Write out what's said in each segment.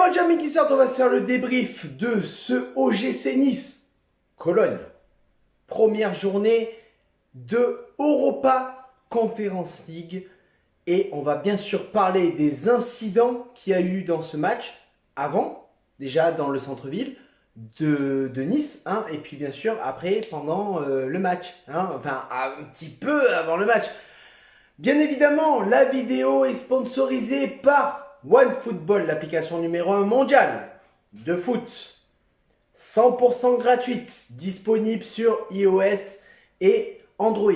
Salut Jamie Guissard, on va se faire le débrief de ce OGC Nice Cologne. Première journée de Europa Conference League. Et on va bien sûr parler des incidents qu'il y a eu dans ce match avant, déjà dans le centre-ville de Nice, et puis bien sûr après pendant le match, enfin un petit peu avant le match. Bien évidemment, la vidéo est sponsorisée par OneFootball, l'application numéro 1 mondiale de foot. 100% gratuite, disponible sur iOS et Android.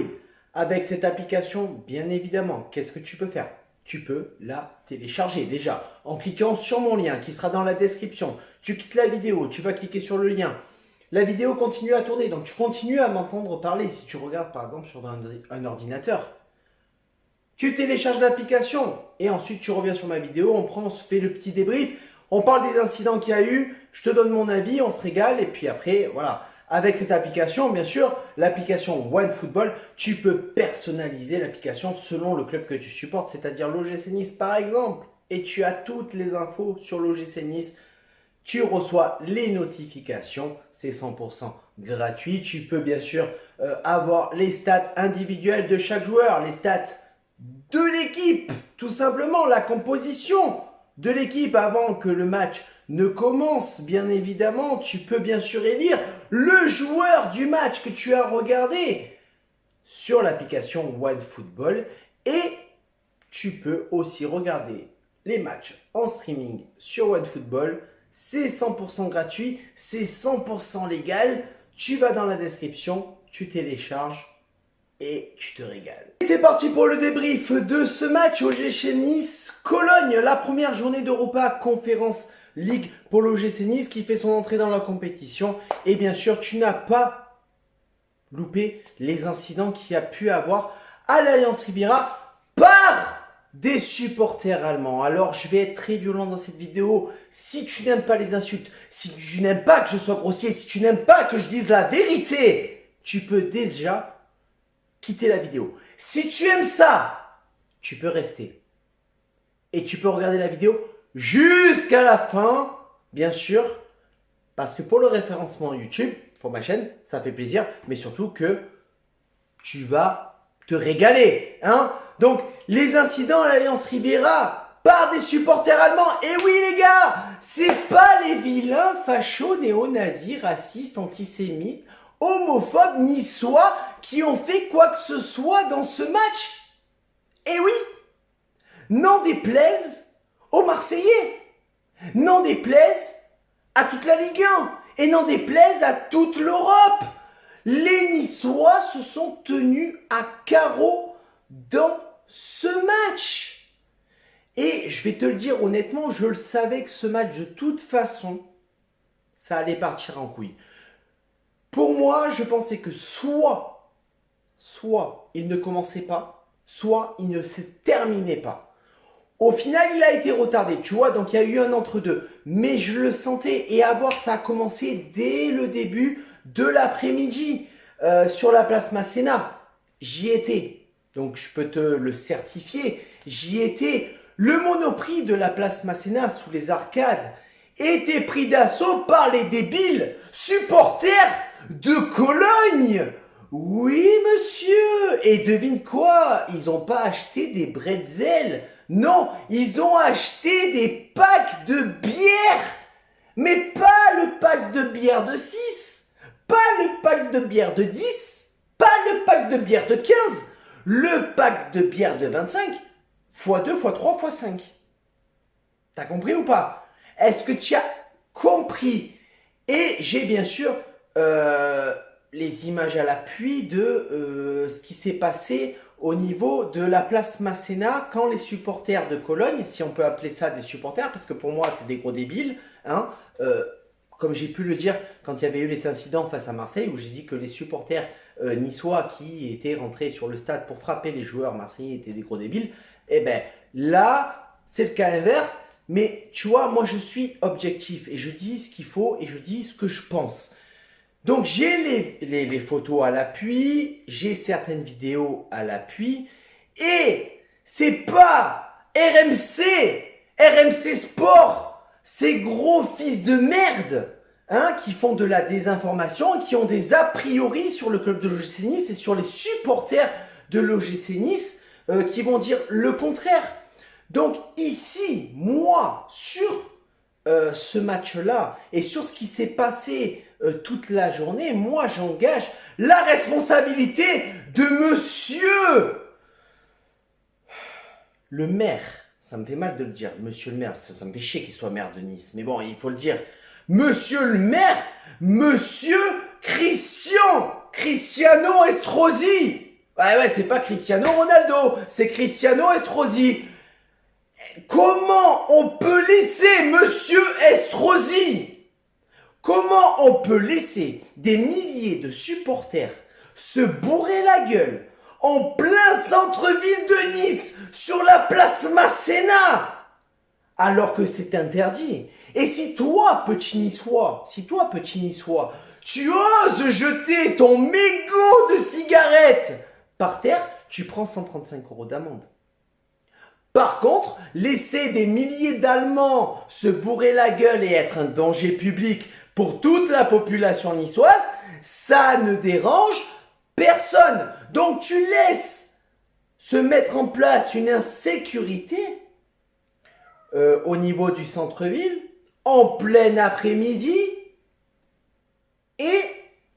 Avec cette application, bien évidemment, qu'est-ce que tu peux faire? Tu peux la télécharger déjà en cliquant sur mon lien qui sera dans la description. Tu quittes la vidéo, tu vas cliquer sur le lien. La vidéo continue à tourner, donc tu continues à m'entendre parler. Si tu regardes par exemple sur un ordinateur, tu télécharges l'application et ensuite tu reviens sur ma vidéo, on se fait le petit débrief, on parle des incidents qu'il y a eu, je te donne mon avis, on se régale et puis après, voilà. Avec cette application, bien sûr, l'application OneFootball, tu peux personnaliser l'application selon le club que tu supportes, c'est-à-dire l'OGC Nice par exemple. Et tu as toutes les infos sur l'OGC Nice. Tu reçois les notifications, c'est 100% gratuit. Tu peux bien sûr avoir les stats individuelles de chaque joueur, les stats de l'équipe, tout simplement la composition de l'équipe avant que le match ne commence. Bien évidemment, tu peux bien sûr élire le joueur du match que tu as regardé sur l'application OneFootball et tu peux aussi regarder les matchs en streaming sur OneFootball. C'est 100% gratuit, c'est 100% légal. Tu vas dans la description, tu télécharges et tu te régales. Et c'est parti pour le débrief de ce match OGC Nice-Cologne, la première journée d'Europa Conference League pour l'OGC Nice qui fait son entrée dans la compétition. Et bien sûr, tu n'as pas loupé les incidents qu'il y a pu avoir à l'Alliance Riviera par des supporters allemands. Alors, je vais être très violent dans cette vidéo. Si tu n'aimes pas les insultes, si tu n'aimes pas que je sois grossier, si tu n'aimes pas que je dise la vérité, tu peux déjà quitter la vidéo. Si tu aimes ça, tu peux rester. Et tu peux regarder la vidéo jusqu'à la fin, bien sûr, parce que pour le référencement YouTube, pour ma chaîne, ça fait plaisir, mais surtout que tu vas te régaler. Donc, les incidents à l'Alliance Riviera par des supporters allemands. Et oui les gars, c'est pas les vilains fachos, néo-nazis, racistes, antisémites, homophobes, niçois qui ont fait quoi que ce soit dans ce match. Et oui, n'en déplaise aux Marseillais, n'en déplaise à toute la Ligue 1 et n'en déplaise à toute l'Europe. Les Niçois se sont tenus à carreau dans ce match. Et je vais te le dire honnêtement, je le savais que ce match, de toute façon, ça allait partir en couille. Pour moi, je pensais que soit il ne commençait pas, soit il ne se terminait pas. Au final, il a été retardé, tu vois, donc il y a eu un entre-deux. Mais je le sentais, et à voir, ça a commencé dès le début de l'après-midi sur la place Masséna. J'y étais, donc je peux te le certifier, j'y étais. Le Monoprix de la place Masséna, sous les arcades, était pris d'assaut par les débiles supporters de Cologne. Oui, monsieur. Et devine quoi? Ils n'ont pas acheté des bretzels. Non, ils ont acheté des packs de bière. Mais pas le pack de bière de 6, pas le pack de bière de 10, pas le pack de bière de 15, le pack de bière de 25, x2, x3, x5. T'as compris ou pas? Est-ce que tu as compris? Et j'ai bien sûr les images à l'appui de ce qui s'est passé au niveau de la place Masséna quand les supporters de Cologne, si on peut appeler ça des supporters, parce que pour moi c'est des gros débiles, comme j'ai pu le dire quand il y avait eu les incidents face à Marseille, où j'ai dit que les supporters niçois qui étaient rentrés sur le stade pour frapper les joueurs marseillais étaient des gros débiles, et bien là c'est le cas inverse. Mais tu vois, moi je suis objectif et je dis ce qu'il faut et je dis ce que je pense. Donc j'ai les photos à l'appui, j'ai certaines vidéos à l'appui et c'est pas RMC Sport, ces gros fils de merde, hein, qui font de la désinformation, qui ont des a priori sur le club de l'OGC Nice et sur les supporters de l'OGC Nice, qui vont dire le contraire. Donc ici, moi, sur ce match-là et sur ce qui s'est passé toute la journée, moi j'engage la responsabilité de monsieur le maire. Ça me fait mal de le dire, monsieur le maire, ça me fait chier qu'il soit maire de Nice, mais bon, il faut le dire. Monsieur le maire, monsieur Cristiano Estrosi. Ouais, c'est pas Cristiano Ronaldo, c'est Cristiano Estrosi. Comment on peut laisser monsieur Estrosi, comment on peut laisser des milliers de supporters se bourrer la gueule en plein centre-ville de Nice, sur la place Masséna, alors que c'est interdit? Et si toi, petit niçois, tu oses jeter ton mégot de cigarette par terre, tu prends 135 € d'amende. Par contre, laisser des milliers d'Allemands se bourrer la gueule et être un danger public pour toute la population niçoise, ça ne dérange personne. Donc tu laisses se mettre en place une insécurité au niveau du centre-ville, en plein après-midi, et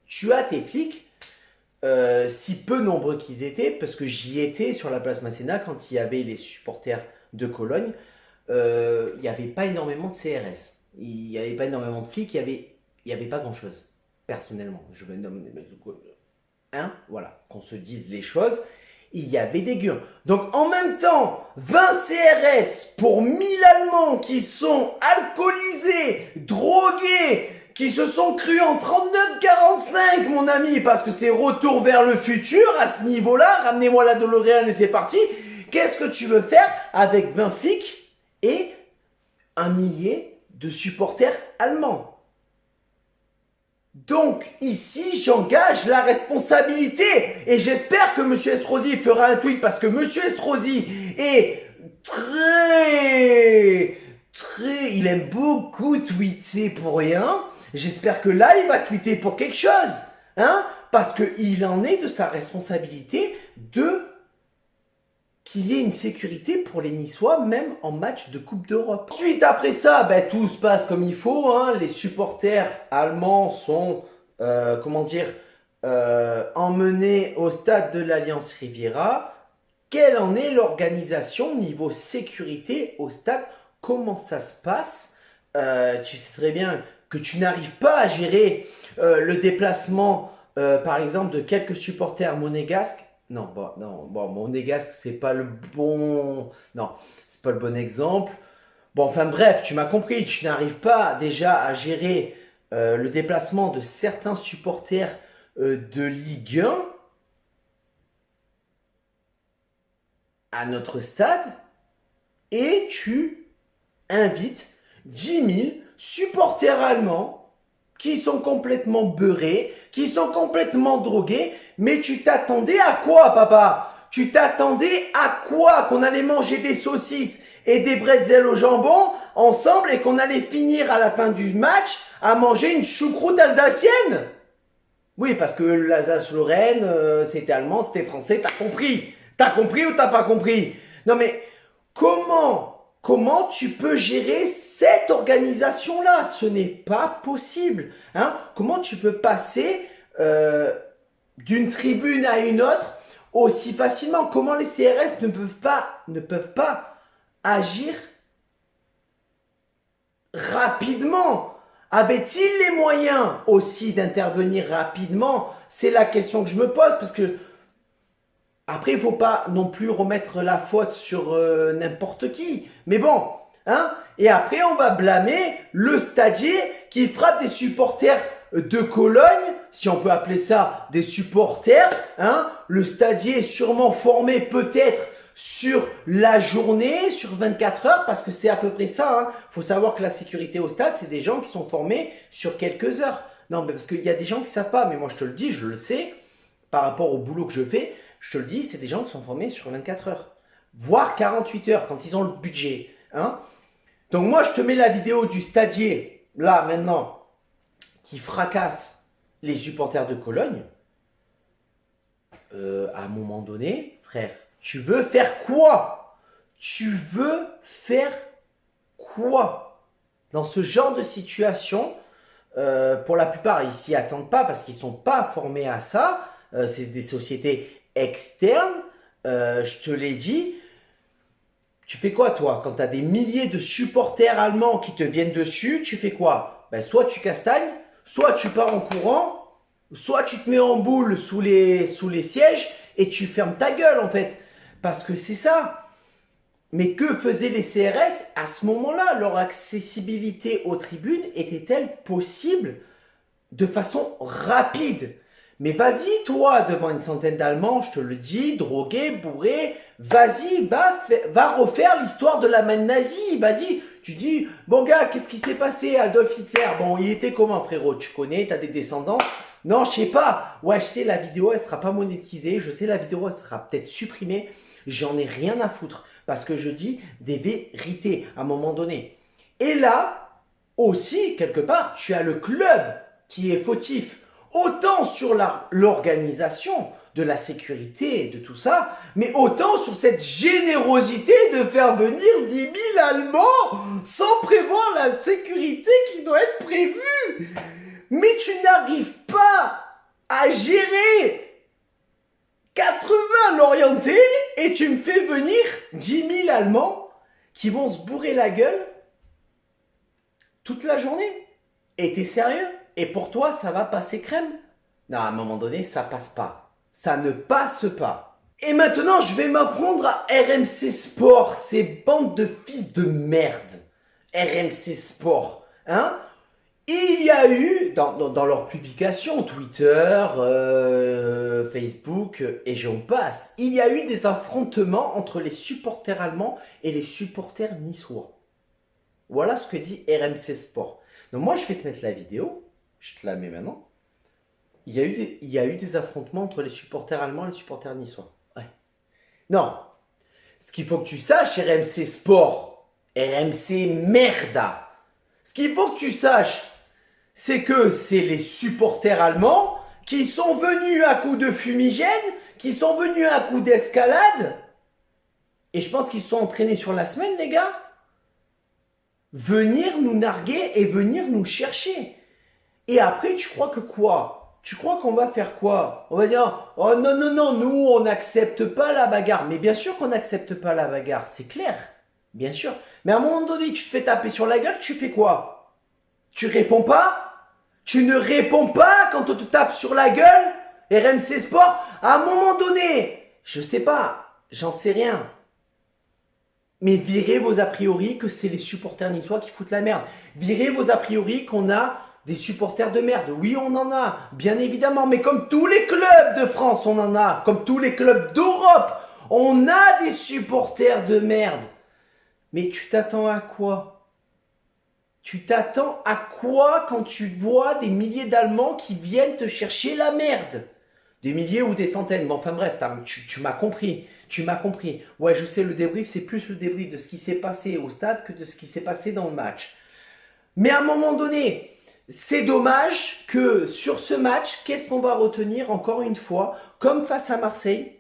tu as tes flics, si peu nombreux qu'ils étaient, parce que j'y étais sur la place Masséna quand il y avait les supporters de Cologne, il n'y avait pas énormément de CRS, il n'y avait pas énormément de flics, il n'y avait pas grand-chose, personnellement. Voilà, qu'on se dise les choses, il y avait des gurs. Donc en même temps, 20 CRS pour 1000 Allemands qui sont alcoolisés, drogués, qui se sont crus en 39-45, mon ami, parce que c'est retour vers le futur à ce niveau-là. Ramenez-moi la DeLorean et c'est parti. Qu'est-ce que tu veux faire avec 20 flics et un millier de supporters allemands? Donc ici, j'engage la responsabilité et j'espère que M. Estrosi fera un tweet, parce que M. Estrosi est il aime beaucoup tweeter pour rien. J'espère que là, il va tweeter pour quelque chose, hein, parce qu'il en est de sa responsabilité de qu'il y ait une sécurité pour les Niçois, même en match de Coupe d'Europe. Ensuite, après ça, tout se passe comme il faut, hein. Les supporters allemands sont, emmenés au stade de l'Alliance Riviera. Quelle en est l'organisation niveau sécurité au stade? Comment ça se passe? Tu sais très bien que tu n'arrives pas à gérer le déplacement, par exemple, de quelques supporters monégasques. Non, monégasque, c'est pas le bon... Non, c'est pas le bon exemple. Bon, enfin bref, tu m'as compris, tu n'arrives pas déjà à gérer le déplacement de certains supporters de Ligue 1 à notre stade, et tu invites 10 000 supporters allemands qui sont complètement beurrés, qui sont complètement drogués. Mais tu t'attendais à quoi, papa? Tu t'attendais à quoi? Qu'on allait manger des saucisses et des bretzels au jambon ensemble et qu'on allait finir à la fin du match à manger une choucroute alsacienne? Oui, parce que l'Alsace-Lorraine, c'était allemand, c'était français, t'as compris? T'as compris ou t'as pas compris? Non mais, comment tu peux gérer cette organisation-là? Ce n'est pas possible, hein? Comment tu peux passer d'une tribune à une autre aussi facilement? Comment les CRS ne peuvent pas agir rapidement? Avaient-ils les moyens aussi d'intervenir rapidement? C'est la question que je me pose, parce que après, il ne faut pas non plus remettre la faute sur n'importe qui. Mais bon, hein? Et après, on va blâmer le stadier qui frappe des supporters de Cologne, si on peut appeler ça des supporters, hein? Le stadier est sûrement formé peut-être sur la journée, sur 24 heures, parce que c'est à peu près ça, hein. Faut savoir que la sécurité au stade, c'est des gens qui sont formés sur quelques heures. Non, mais parce qu'il y a des gens qui ne savent pas, mais moi je te le dis, je le sais, par rapport au boulot que je fais, je te le dis, c'est des gens qui sont formés sur 24 heures, voire 48 heures quand ils ont le budget, hein. Donc moi, je te mets la vidéo du stadier, là, maintenant, qui fracasse les supporters de Cologne. À un moment donné, frère, tu veux faire quoi? Tu veux faire quoi? Dans ce genre de situation, pour la plupart, ils s'y attendent pas parce qu'ils sont pas formés à ça. C'est des sociétés externes. Je te l'ai dit. Tu fais quoi, toi? Quand tu as des milliers de supporters allemands qui te viennent dessus, tu fais quoi? Ben, soit tu castagnes, soit tu pars en courant, soit tu te mets en boule sous les sièges et tu fermes ta gueule, en fait. Parce que c'est ça. Mais que faisaient les CRS à ce moment-là? Leur accessibilité aux tribunes était-elle possible de façon rapide? Mais vas-y, toi, devant une centaine d'Allemands, je te le dis, drogués, bourrés, vas-y, va refaire l'histoire de l'Allemagne nazie. Vas-y, tu dis, bon gars, qu'est-ce qui s'est passé, Adolf Hitler? Bon, il était comment, frérot? Tu connais, t'as des descendants? Non, je sais pas. Ouais, je sais, la vidéo, elle sera pas monétisée. Je sais, la vidéo, elle sera peut-être supprimée. J'en ai rien à foutre. Parce que je dis des vérités à un moment donné. Et là, aussi, quelque part, tu as le club qui est fautif. Autant sur l'organisation de la sécurité et de tout ça, mais autant sur cette générosité de faire venir 10 000 Allemands sans prévoir la sécurité qui doit être prévue. Mais tu n'arrives pas à gérer 80 l'orienté et tu me fais venir 10 000 Allemands qui vont se bourrer la gueule toute la journée. Et t'es sérieux? Et pour toi, ça va passer crème? Non, à un moment donné, ça passe pas. Ça ne passe pas. Et maintenant, je vais m'apprendre à RMC Sport, ces bandes de fils de merde. RMC Sport, hein? Il y a eu, dans leurs publications, Twitter, Facebook, et j'en passe, il y a eu des affrontements entre les supporters allemands et les supporters niçois. Voilà ce que dit RMC Sport. Donc moi, je vais te mettre la vidéo. Je te la mets maintenant. Il y a eu des affrontements entre les supporters allemands et les supporters niçois. Ouais. Non. Ce qu'il faut que tu saches, RMC Sport, RMC Merda. Ce qu'il faut que tu saches, c'est que c'est les supporters allemands qui sont venus à coups de fumigène, qui sont venus à coups d'escalade. Et je pense qu'ils se sont entraînés sur la semaine, les gars. Venir nous narguer et venir nous chercher. Et après, tu crois que quoi? Tu crois qu'on va faire quoi? On va dire, oh non, non, non, nous, on n'accepte pas la bagarre. Mais bien sûr qu'on n'accepte pas la bagarre, c'est clair. Bien sûr. Mais à un moment donné, tu te fais taper sur la gueule, tu fais quoi? Tu réponds pas? Tu ne réponds pas quand on te tape sur la gueule? RMC Sport, à un moment donné, je sais pas, j'en sais rien. Mais virez vos a priori que c'est les supporters niçois qui foutent la merde. Virez vos a priori qu'on a des supporters de merde. Oui, on en a, bien évidemment. Mais comme tous les clubs de France, on en a. Comme tous les clubs d'Europe, on a des supporters de merde. Mais tu t'attends à quoi? Tu t'attends à quoi quand tu vois des milliers d'Allemands qui viennent te chercher la merde? Des milliers ou des centaines. Bon, enfin bref, tu m'as compris. Tu m'as compris. Ouais, je sais, le débrief, c'est plus le débrief de ce qui s'est passé au stade que de ce qui s'est passé dans le match. Mais à un moment donné, c'est dommage que sur ce match, qu'est-ce qu'on va retenir encore une fois? Comme face à Marseille,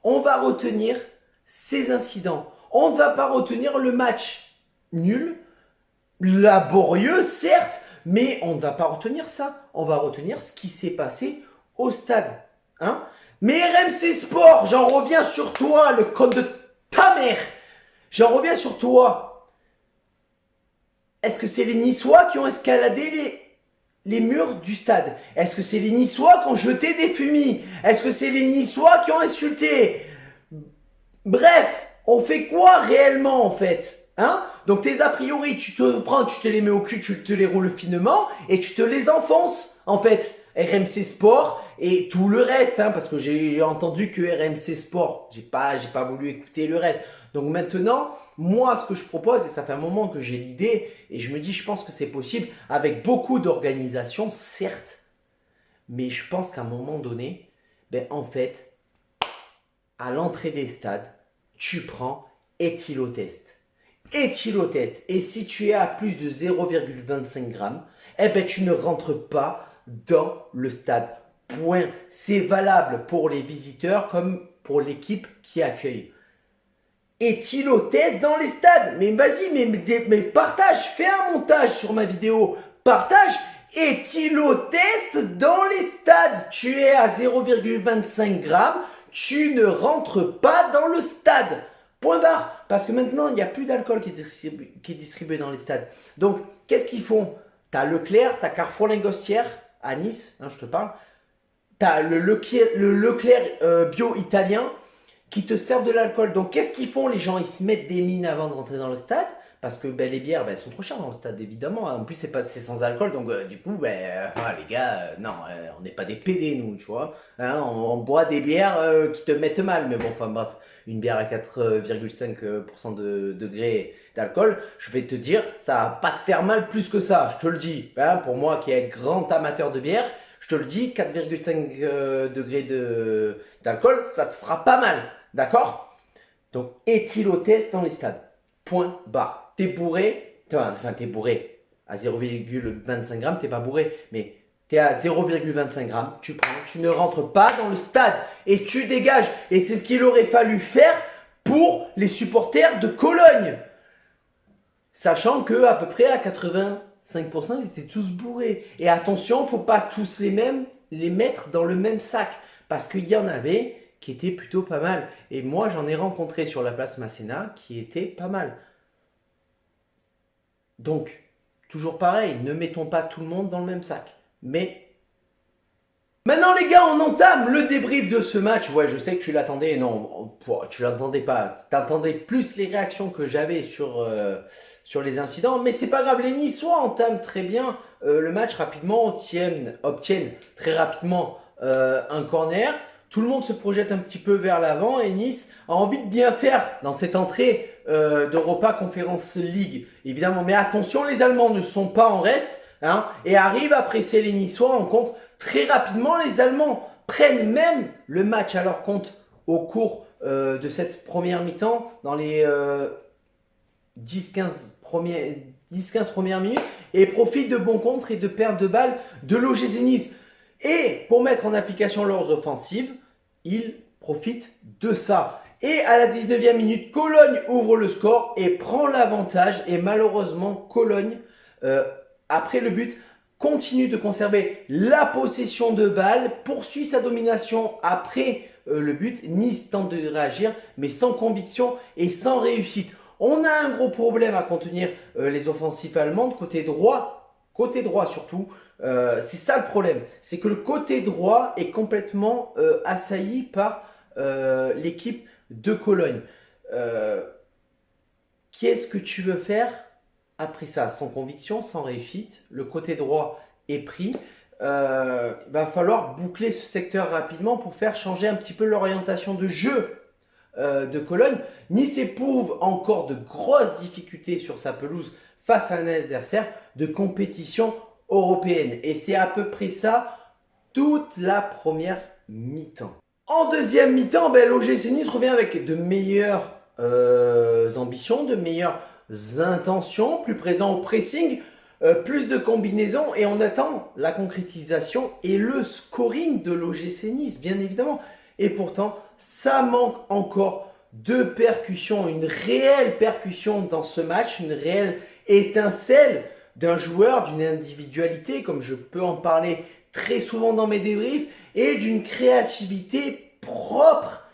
on va retenir ces incidents. On ne va pas retenir le match nul, laborieux, certes, mais on ne va pas retenir ça. On va retenir ce qui s'est passé au stade. Hein? Mais RMC Sport, j'en reviens sur toi, le con de ta mère. J'en reviens sur toi. Est-ce que c'est les Niçois qui ont escaladé les murs du stade? Est-ce que c'est les Niçois qui ont jeté des fumis? Est-ce que c'est les Niçois qui ont insulté? Bref, on fait quoi réellement en fait? Hein? Donc tes a priori, tu te prends, tu te les mets au cul, tu te les roules finement et tu te les enfonces en fait. RMC Sport et tout le reste, hein, parce que j'ai entendu que RMC Sport, j'ai pas voulu écouter le reste. Donc maintenant, moi, ce que je propose, et ça fait un moment que j'ai l'idée, et je me dis, je pense que c'est possible, avec beaucoup d'organisations, certes, mais je pense qu'à un moment donné, ben, en fait, à l'entrée des stades, tu prends éthylotest. éthylotest. Et si tu es à plus de 0,25 grammes, eh ben, tu ne rentres pas dans le stade. Point. C'est valable pour les visiteurs comme pour l'équipe qui accueille. Éthylotest dans les stades. Mais vas-y, mais partage, fais un montage sur ma vidéo. Partage. Éthylotest dans les stades. Tu es à 0,25 grammes. Tu ne rentres pas dans le stade. Point barre. Parce que maintenant, il n'y a plus d'alcool qui est distribué dans les stades. Donc, qu'est-ce qu'ils font? Tu as Leclerc, tu as Carrefour Lingostière à Nice, hein, je te parle. Tu as le Leclerc bio italien qui te servent de l'alcool. Donc, qu'est-ce qu'ils font les gens? Ils se mettent des mines avant de rentrer dans le stade. Parce que les bières, elles sont trop chères dans le stade, évidemment. En plus, c'est sans alcool. Donc, du coup, les gars, non, on n'est pas des PD, nous, tu vois. Hein, on boit des bières qui te mettent mal. Mais bon, enfin, bref, une bière à 4,5% de degrés d'alcool, je vais te dire, ça va pas te faire mal plus que ça. Je te le dis. Hein, pour moi, qui est grand amateur de bière, je te le dis, 4,5 degrés d'alcool, ça te fera pas mal. D'accord? Donc, éthylotest dans les stades. Point barre. T'es bourré, enfin t'es bourré à 0,25 grammes, t'es pas bourré, mais t'es à 0,25 grammes, tu prends, tu ne rentres pas dans le stade et tu dégages. Et c'est ce qu'il aurait fallu faire pour les supporters de Cologne. Sachant que à peu près à 85%, ils étaient tous bourrés. Et attention, faut pas tous les mettre dans le même sac. Parce qu'il y en avait qui étaient plutôt pas mal. Et moi, j'en ai rencontré sur la place Masséna qui étaient pas mal. Donc, toujours pareil, ne mettons pas tout le monde dans le même sac. Mais maintenant les gars, on entame le débrief de ce match. Ouais, je sais que tu l'attendais. Non, tu l'attendais pas. Tu attendais plus les réactions que j'avais sur les incidents. Mais c'est pas grave, les Niçois entament très bien le match rapidement. Obtiennent très rapidement un corner. Tout le monde se projette un petit peu vers l'avant et Nice a envie de bien faire dans cette entrée d'Europa Conference League. Évidemment, mais attention, les Allemands ne sont pas en reste hein, et arrivent à presser les Niçois en contre très rapidement. Les Allemands prennent même le match à leur compte au cours de cette première mi-temps, dans les 10-15 premières minutes, et profitent de bons contres et de pertes de balles de l'OGC Nice. Et pour mettre en application leurs offensives, ils profitent de ça. Et à la 19e minute, Cologne ouvre le score et prend l'avantage. Et malheureusement, Cologne, après le but, continue de conserver la possession de balle, poursuit sa domination après le but. Nice tente de réagir, mais sans conviction et sans réussite. On a un gros problème à contenir les offensives allemandes, côté droit surtout. C'est ça le problème, c'est que le côté droit est complètement assailli par l'équipe de Cologne. Qu'est-ce que tu veux faire après ça? Sans conviction, sans réussite, le côté droit est pris. Va falloir boucler ce secteur rapidement pour faire changer un petit peu l'orientation de jeu de Cologne. Nice éprouve encore de grosses difficultés sur sa pelouse face à un adversaire de compétition européenne. Et c'est à peu près ça toute la première mi-temps. En deuxième mi-temps, l'OGC Nice revient avec de meilleures ambitions, de meilleures intentions, plus présent au pressing, plus de combinaisons et on attend la concrétisation et le scoring de l'OGC Nice, bien évidemment. Et pourtant, ça manque encore de percussion, une réelle percussion dans ce match, une réelle étincelle d'un joueur, d'une individualité, comme je peux en parler très souvent dans mes débriefs, et d'une créativité propre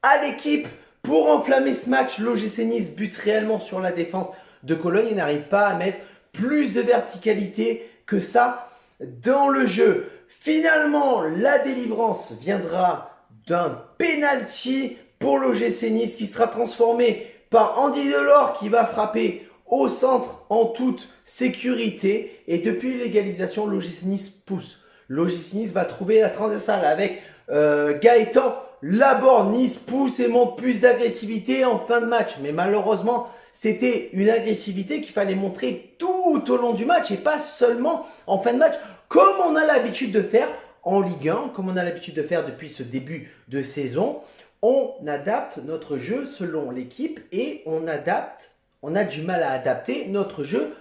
à l'équipe. Pour enflammer ce match, l'OGC Nice bute réellement sur la défense de Cologne et n'arrive pas à mettre plus de verticalité que ça dans le jeu. Finalement, la délivrance viendra d'un penalty pour l'OGC Nice qui sera transformé par Andy Delors qui va frapper au centre en toute sécurité. Et depuis l'égalisation, l'OGC Nice pousse. L'OGC Nice va trouver la transversale avec Gaëtan Laborde. Nice pousse et montre plus d'agressivité en fin de match. Mais malheureusement, c'était une agressivité qu'il fallait montrer tout au long du match et pas seulement en fin de match, comme on a l'habitude de faire en Ligue 1, comme on a l'habitude de faire depuis ce début de saison. On adapte notre jeu selon l'équipe et on adapte on a du mal à adapter notre jeu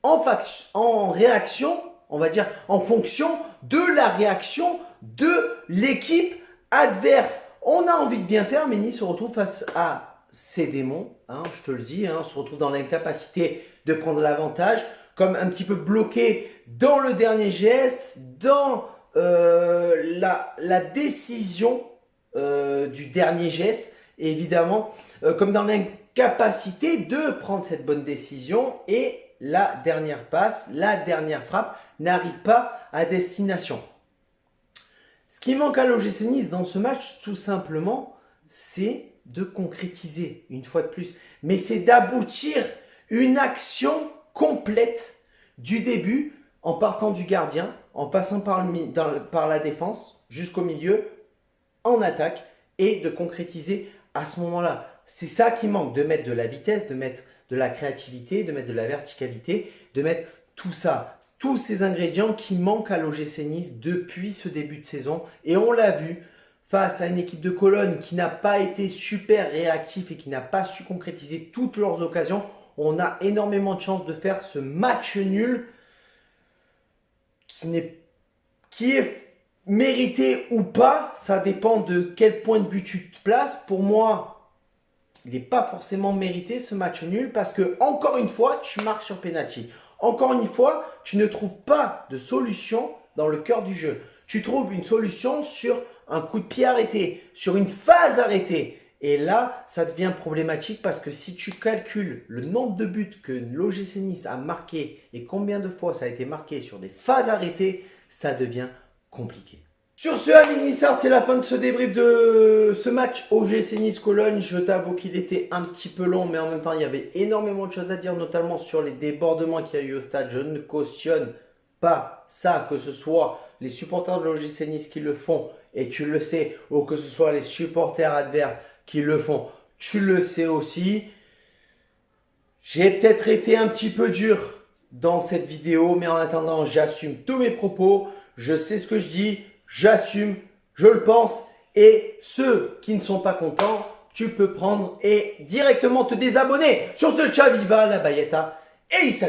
en réaction, on va dire, en fonction de la réaction de l'équipe adverse. On a envie de bien faire, mais Nice se retrouve face à ces démons, hein, je te le dis, hein, on se retrouve dans l'incapacité de prendre l'avantage, comme un petit peu bloqué dans le dernier geste, dans la décision du dernier geste, et évidemment, comme dans l'incapacité de prendre cette bonne décision, et la dernière passe, la dernière frappe n'arrive pas à destination. Ce qui manque à l'OGC Nice dans ce match, tout simplement, c'est de concrétiser, une fois de plus. Mais c'est d'aboutir une action complète du début, en partant du gardien, en passant par la défense, jusqu'au milieu, en attaque, et de concrétiser à ce moment-là. C'est ça qui manque, de mettre de la vitesse, de mettre de la créativité, de mettre de la verticalité, de mettre tout ça, tous ces ingrédients qui manquent à l'OGC Nice depuis ce début de saison. Et on l'a vu face à une équipe de Cologne qui n'a pas été super réactif et qui n'a pas su concrétiser toutes leurs occasions. On a énormément de chances de faire ce match nul qui est mérité ou pas. Ça dépend de quel point de vue tu te places. Pour moi, il n'est pas forcément mérité ce match nul parce que, encore une fois, tu marques sur penalty. Encore une fois, tu ne trouves pas de solution dans le cœur du jeu. Tu trouves une solution sur un coup de pied arrêté, sur une phase arrêtée. Et là, ça devient problématique parce que si tu calcules le nombre de buts que l'OGC Nice a marqué et combien de fois ça a été marqué sur des phases arrêtées, ça devient compliqué. Sur ce, amis Nissards, c'est la fin de ce débrief de ce match OGC Nice-Cologne. Je t'avoue qu'il était un petit peu long, mais en même temps, il y avait énormément de choses à dire, notamment sur les débordements qu'il y a eu au stade. Je ne cautionne pas ça, que ce soit les supporters de l'OGC Nice qui le font, et tu le sais, ou que ce soit les supporters adverses qui le font, tu le sais aussi. J'ai peut-être été un petit peu dur dans cette vidéo, mais en attendant, j'assume tous mes propos. Je sais ce que je dis. J'assume, je le pense, et ceux qui ne sont pas contents, tu peux prendre et directement te désabonner. Sur ce, ciao, viva la Bayeta et Issa.